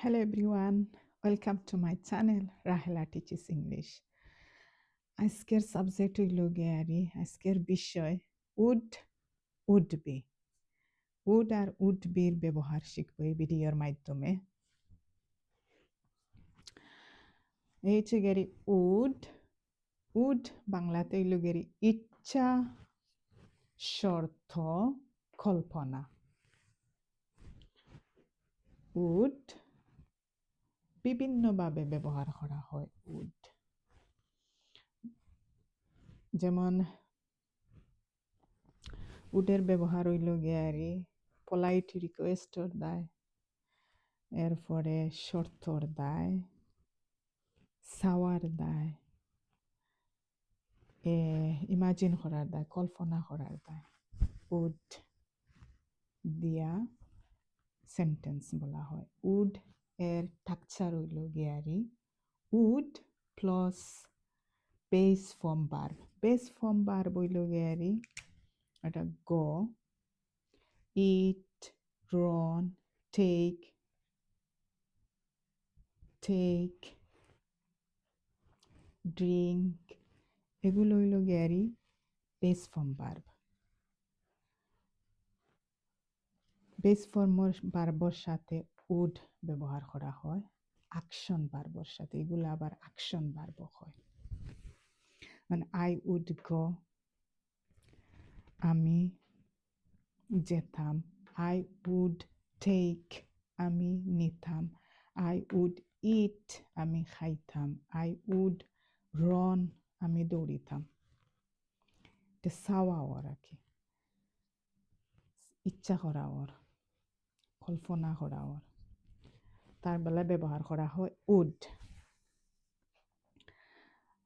Hello everyone, welcome to my channel Rahela Teaches English. আজকের subject হইল গিয়ারি আজকের বিষয় উড বি। উড আর উড বির ব্যবহার শিখব এই ভিডিওর মাধ্যমে। এই হচ্ছে গিয়ারি উড বাংলাতে হইল গিয়ারি ইচ্ছা, শর্ত, কল্পনা। উড বিভিন্নভাবে ব্যবহার করা হয় উড, যেমন উডের ব্যবহার হইল গিয়ারি পোলাইট রিকোয়েস্টর দায়, এরপরে শর্তর দায়, সাওয়ার দায়, ইমাজিন করার দায়, কল্পনা করার দায়। উড দিয়া সেন্টেন্স বলা হয়। উড এর স্ট্রাকচার হইল গিয়ারি would plus base form verb. Base form verb হইল গিয়ারি এটা গো, ইট, রন, টেক, ড্রিঙ্ক, এগুলো হইল গিয়ারি base form verb. Base form ভার্বর সাথে উড ব্যবহার করা হয় অ্যাকশন ভার্বর সাথে, এগুলো আবার অ্যাকশন ভার্ব হয়। মানে আই উড গো, আমি যেতাম। আই উড টেক, আমি নিতাম। আই উড ইট, আমি খাইতাম। আই উড রন, আমি দৌড়িতাম। এটা চাওয়া ওর আর কি, ইচ্ছা করা ওর, কল্পনা করা ওর, তার বেলায় ব্যবহার করা হয় উড।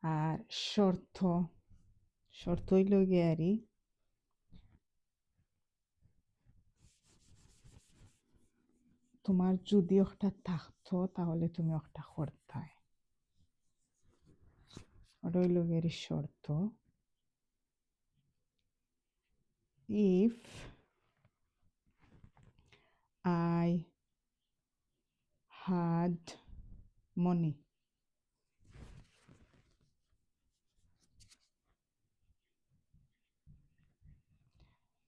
আর শর্ত হইল গিয়ারি তোমার যদি একটা থাকতো তাহলে তুমি একটা করতাই, ওটা হইল গিয়ারি শর্ত। If I had money,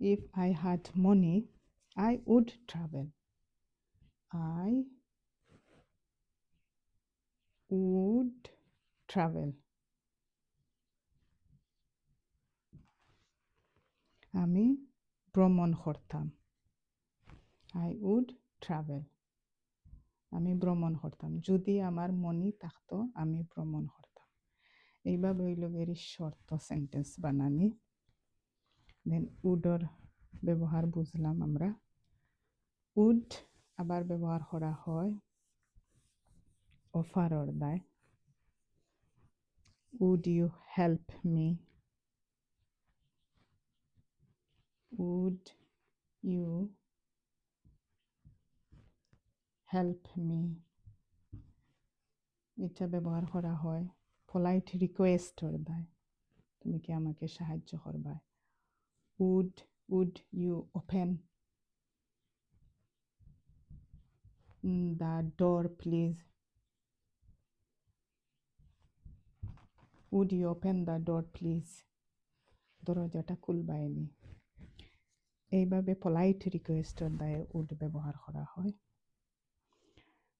if I had money, I would travel. I would travel. আমি ভ্রমণ করতাম। I would travel. আমি ভ্রমণ করতাম। যদি আমার মনি থাকতো আমি ভ্রমণ করতাম। এইভাবে হইল গিয়ে শর্ত সেন্টেন্স বানানি। দেন উডর ব্যবহার বুঝলাম আমরা। উড আবার ব্যবহার করা হয় অফারর দায়। Would you help me? Would you help me? এটা ব্যবহার করা হয় পোলাইট রিকোয়েস্টর দায়, তুমি কি আমাকে সাহায্য করবা। Would you open the door please? Would you open the door please? দরজাটা খুলবাইনি। এইভাবে পোলাইট রিকোয়েস্টর দায় উড ব্যবহার করা হয়।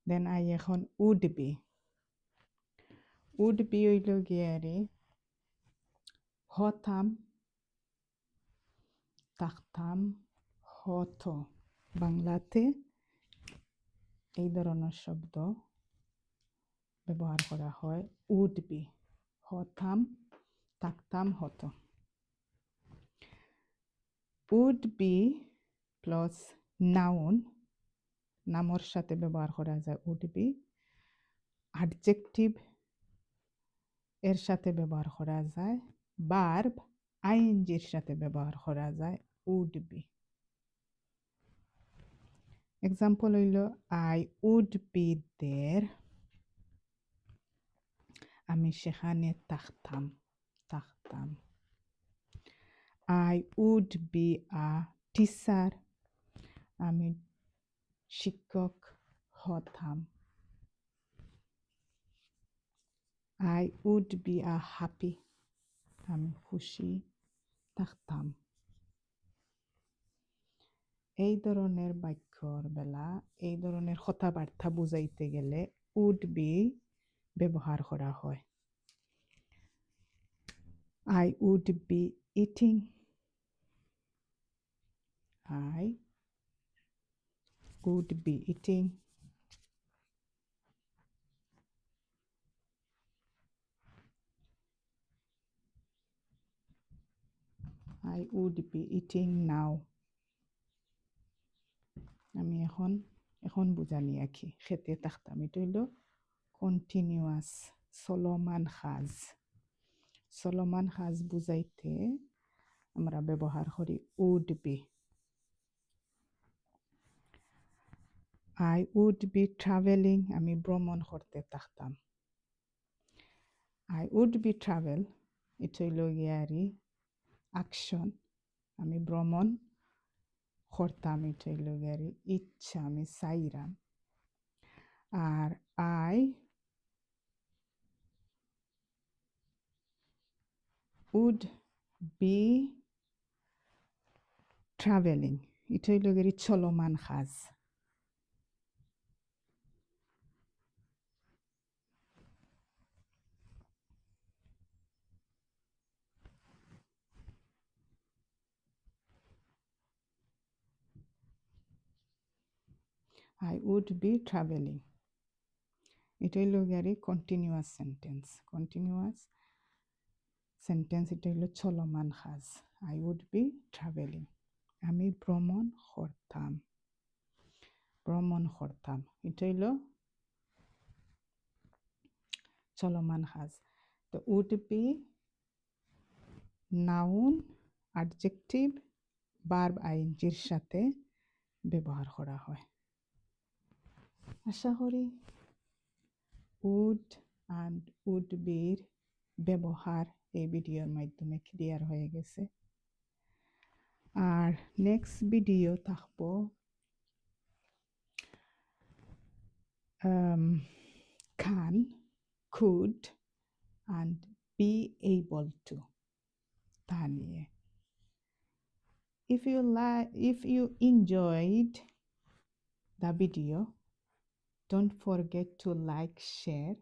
দেন আই এখন উড বি হইল গিয়ারে হতাম, থাকতাম, হতো। বাংলাতে এই ধরনের শব্দ ব্যবহার করা হয় উড বি, হতাম, থাকতাম, হতো। উড বি প্লাস নাউন, নামর সাথে ব্যবহার করা যায় উড বি। অ্যাডজেক্টিভ এর সাথে ব্যবহার করা যায়, ভার্ব আইএনজির সাথে ব্যবহার করা যায় উড বি। এক্সাম্পল হইল আই উড বি দেয়ার, আমি সেখানে থাকতাম। I would be a teacher, আমি শিক্ষক হতাম। I would be a happy. আমি খুশি থাকতাম। এই ধরনের বাক্যর বেলা এই ধরনের কথাবার্তা বুঝাইতে গেলে would be ব্যবহার করা হয়। I would be eating. I would be eating. I would be eating now. আমি এখন বুঝানি আঁকি খেতে থাকতাম। এটা হইল কন্টিনিউয়াস চলমান কাজ। চলমান কাজ বুঝাইতে আমরা ব্যবহার করি would be. I would be traveling. আমি ভ্রমণ করতে থাকতাম। I would be travel. এটা হইল গিয়ারি অ্যাকশন। আমি ভ্রমণ করতাম। এটা হইল গিয়ারি ইচ্ছা। আমি চাইরাম। আর I would be traveling. এটা হইল গিয়ারি চলমান কাজ। I would be traveling. এটা হইল গিয়ারি কন্টিনিউয়াস সেন্টেন্স। কন্টিনিউয়াস সেন্টেন্স এটা হইল চলমান কাজ। I would be traveling. আমি ভ্রমণ করতাম। ভ্রমণ করতাম। এটা হইল চলমান কাজ। তো would be noun adjective verb আইএনজির সাথে ব্যবহার করা হয়। আশা করি would and would be এর ব্যবহার এই ভিডিওর মাধ্যমে ক্লিয়ার হয়ে গেছে। আর নেক্সট ভিডিও থাকবো can, could and be able to তা নিয়ে। If you enjoyed the video, don't forget to like, share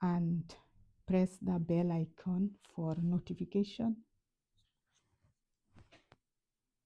and press the bell icon for notification